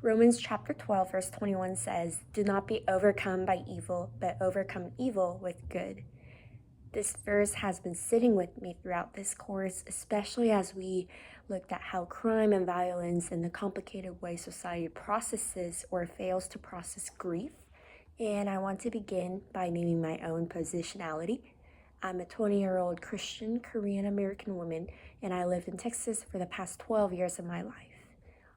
Romans chapter 12, verse 21 says, "Do not be overcome by evil, but overcome evil with good." This verse has been sitting with me throughout this course, especially as we looked at how crime and violence and the complicated way society processes or fails to process grief. And I want to begin by naming my own positionality. I'm a 20-year-old Christian Korean American woman, and I lived in Texas for the past 12 years of my life.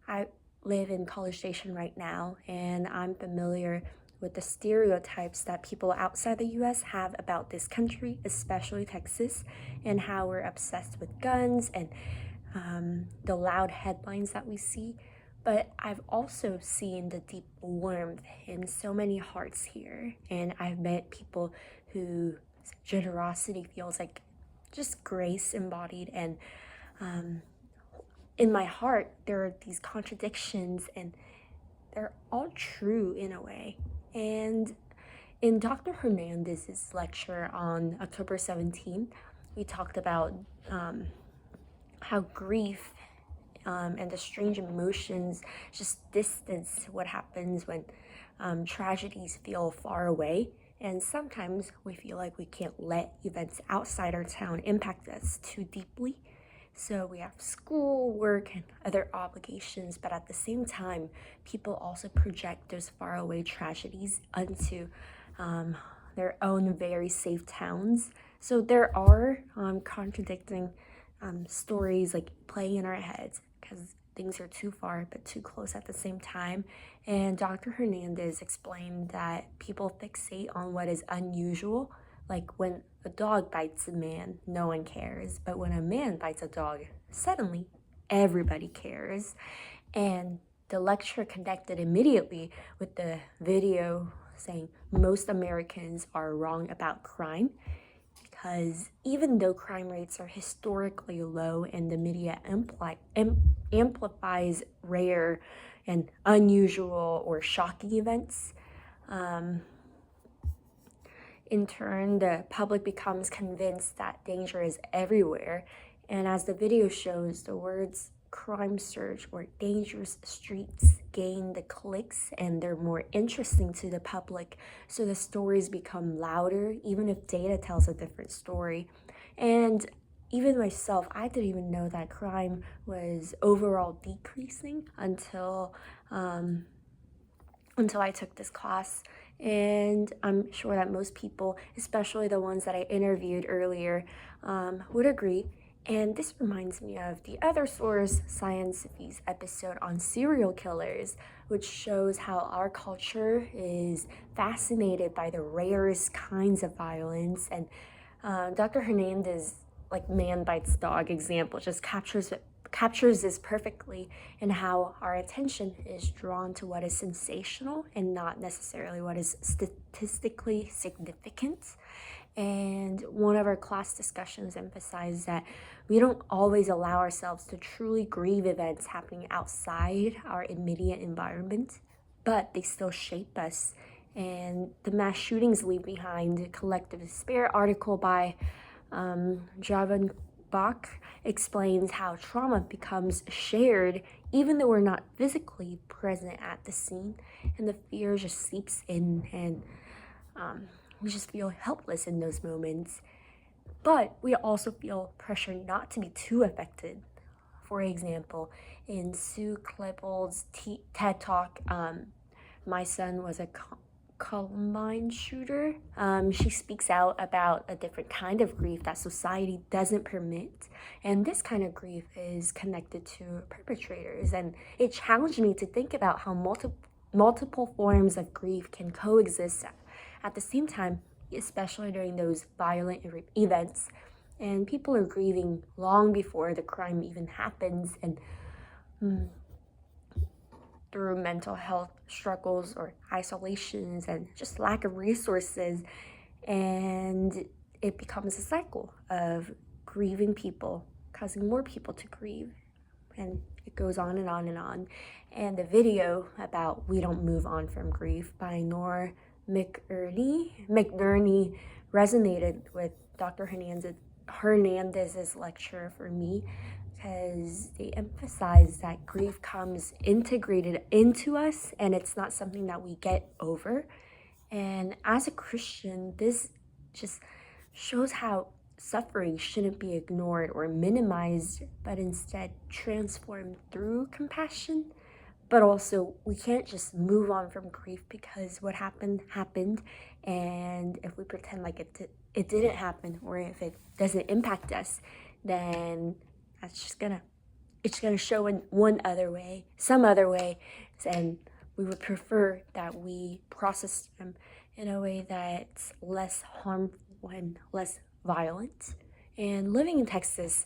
I live in College Station right now, and I'm familiar with the stereotypes that people outside the US have about this country, especially Texas, and how we're obsessed with guns and the loud headlines that we see. But I've also seen the deep warmth in so many hearts here, and I've met people whose generosity feels like just grace embodied, and in my heart there are these contradictions, and they're all true in a way. And in Dr. Hernandez's lecture on October 17th, we talked about how grief and the strange emotions just distance what happens when tragedies feel far away. And sometimes we feel like we can't let events outside our town impact us too deeply. So we have school, work, and other obligations, but at the same time, people also project those faraway tragedies onto their own very safe towns. So there are contradicting stories like playing in our heads because things are too far but too close at the same time. And Dr. Hernandez explained that people fixate on what is unusual, like when a dog bites a man, no one cares. But when a man bites a dog, suddenly everybody cares. And the lecture connected immediately with the video saying most Americans are wrong about crime, because even though crime rates are historically low and the media amplifies rare and unusual or shocking events, in turn, the public becomes convinced that danger is everywhere. And as the video shows, the words crime surge or dangerous streets gain the clicks, and they're more interesting to the public. So the stories become louder, even if data tells a different story. And even myself, I didn't even know that crime was overall decreasing until I took this class. And I'm sure that most people, especially the ones that I interviewed earlier, would agree. And this reminds me of the other source, Science Feast episode on serial killers, which shows how our culture is fascinated by the rarest kinds of violence. And Dr. Hernandez, like man bites dog example, just captures this perfectly, and how our attention is drawn to what is sensational and not necessarily what is statistically significant. And one of our class discussions emphasized that we don't always allow ourselves to truly grieve events happening outside our immediate environment, but they still shape us. And the mass shootings leave behind a collective despair article by Javan Bach explains how trauma becomes shared even though we're not physically present at the scene, and the fear just seeps in, and we just feel helpless in those moments. But we also feel pressure not to be too affected. For example, in Sue Klebold's TED Talk, My Son Was a Columbine Shooter, she speaks out about a different kind of grief that society doesn't permit. And this kind of grief is connected to perpetrators. And it challenged me to think about how multiple forms of grief can coexist at the same time, especially during those violent events. And people are grieving long before the crime even happens, and through mental health struggles or isolations and just lack of resources. And it becomes a cycle of grieving people, causing more people to grieve. And it goes on and on and on. And the video about We Don't Move On From Grief by Nora McNerney resonated with Dr. Hernandez's lecture for me. because they emphasize that grief comes integrated into us and it's not something that we get over. And as a Christian, this just shows how suffering shouldn't be ignored or minimized, but instead transformed through compassion. But also, we can't just move on from grief because what happened happened, and if we pretend like it didn't happen, or if it doesn't impact us, then that's just gonna it's gonna show in one other way, some other way, and we would prefer that we process them in a way that's less harmful and less violent. And living in Texas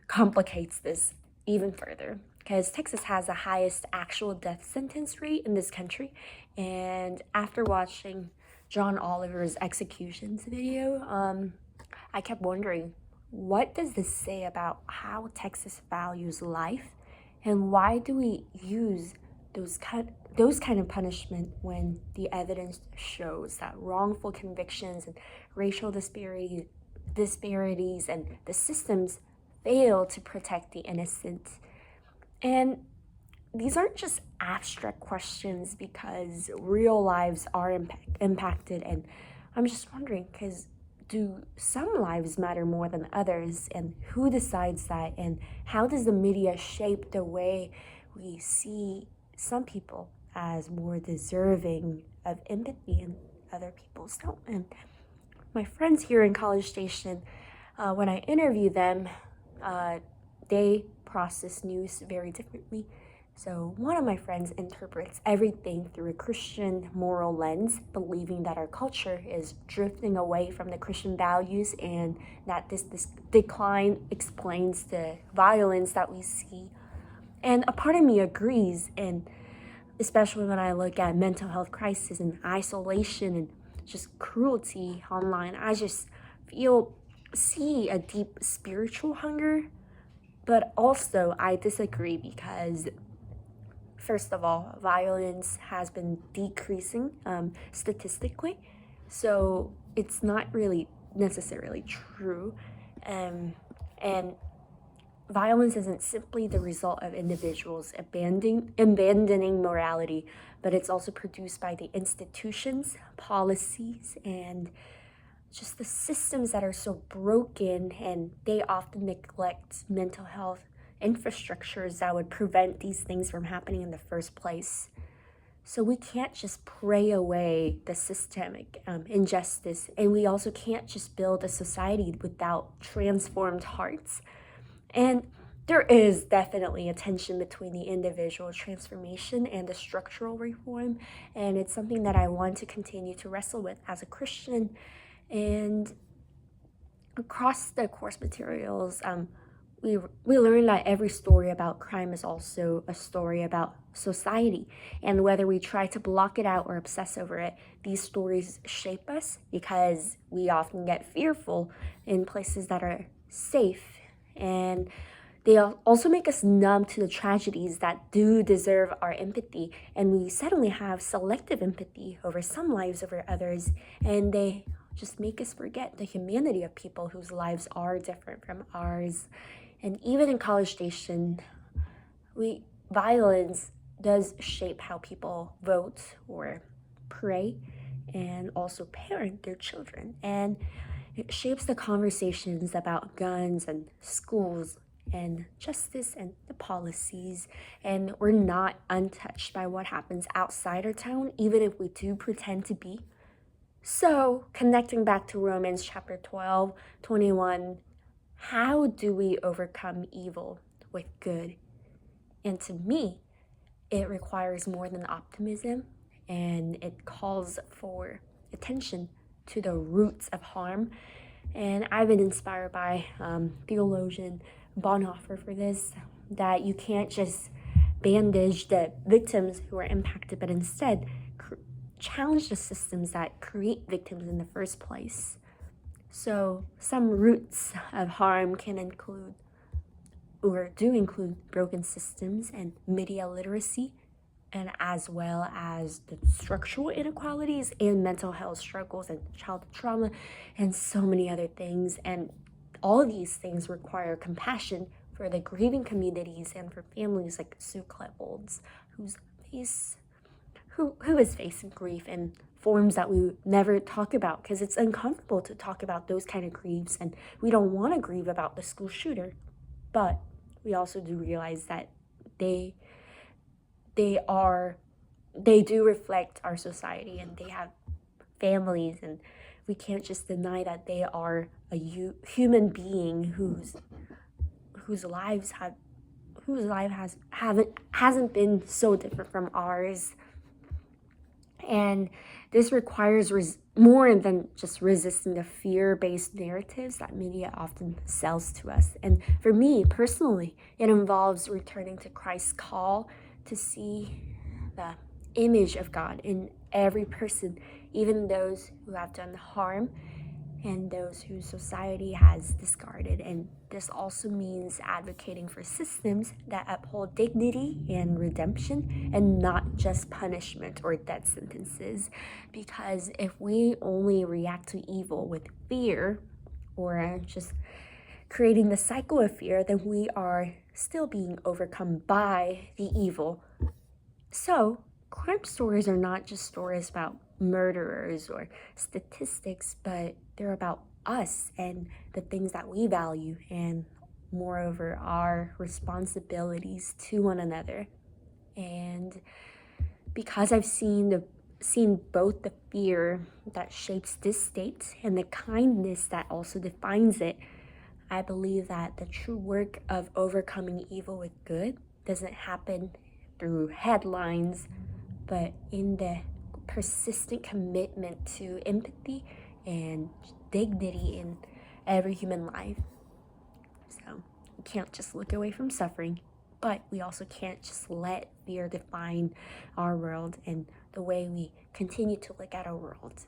complicates this even further because Texas has the highest actual death sentence rate in this country. And after watching John Oliver's executions video, I kept wondering, what does this say about how Texas values life, and why do we use those kind of punishment when the evidence shows that wrongful convictions and racial disparities and the systems fail to protect the innocent? And these aren't just abstract questions because real lives are impacted. And I'm just wondering, because do some lives matter more than others? And who decides that? And how does the media shape the way we see some people as more deserving of empathy and other people's don't? And my friends here in College Station, when I interview them, they process news very differently. So one of my friends interprets everything through a Christian moral lens, believing that our culture is drifting away from the Christian values and that this decline explains the violence that we see. And a part of me agrees, and especially when I look at mental health crisis and isolation and just cruelty online, I just see a deep spiritual hunger. But also I disagree because, first of all, violence has been decreasing statistically, so it's not really necessarily true. And violence isn't simply the result of individuals abandoning morality, but it's also produced by the institutions, policies, and just the systems that are so broken, and they often neglect mental health infrastructures that would prevent these things from happening in the first place. So we can't just pray away the systemic injustice, and we also can't just build a society without transformed hearts. And there is definitely a tension between the individual transformation and the structural reform, and it's something that I want to continue to wrestle with as a Christian. And across the course materials, we learn that every story about crime is also a story about society. And whether we try to block it out or obsess over it, these stories shape us because we often get fearful in places that are safe. And they also make us numb to the tragedies that do deserve our empathy. And we suddenly have selective empathy over some lives over others. And they just make us forget the humanity of people whose lives are different from ours. And even in College Station, violence does shape how people vote or pray and also parent their children. And it shapes the conversations about guns and schools and justice and the policies. And we're not untouched by what happens outside our town, even if we do pretend to be. So, connecting back to Romans chapter 12:21, how do we overcome evil with good? And to me, it requires more than optimism, and it calls for attention to the roots of harm. And I've been inspired by theologian Bonhoeffer for this, that you can't just bandage the victims who are impacted, but instead challenge the systems that create victims in the first place. So some roots of harm can include, or do include, broken systems and media literacy, and as well as the structural inequalities and mental health struggles and childhood trauma and so many other things. And all of these things require compassion for the grieving communities and for families like Sue Klebold's who is facing grief in forms that we never talk about because it's uncomfortable to talk about those kind of griefs, and we don't want to grieve about the school shooter. But we also do realize that they they do reflect our society, and they have families, and we can't just deny that they are a human being whose lives have whose life hasn't been so different from ours. And this requires more than just resisting the fear-based narratives that media often sells to us. And for me personally, it involves returning to Christ's call to see the image of God in every person, even those who have done harm and those whose society has discarded. And this also means advocating for systems that uphold dignity and redemption and not just punishment or death sentences. Because if we only react to evil with fear or just creating the cycle of fear, then we are still being overcome by the evil. So, crime stories are not just stories about murderers or statistics, but they're about us and the things that we value, and moreover, our responsibilities to one another. And because I've seen both the fear that shapes this state and the kindness that also defines it, I believe that the true work of overcoming evil with good doesn't happen through headlines, but in the persistent commitment to empathy and dignity in every human life. So we can't just look away from suffering, but we also can't just let fear define our world and the way we continue to look at our world.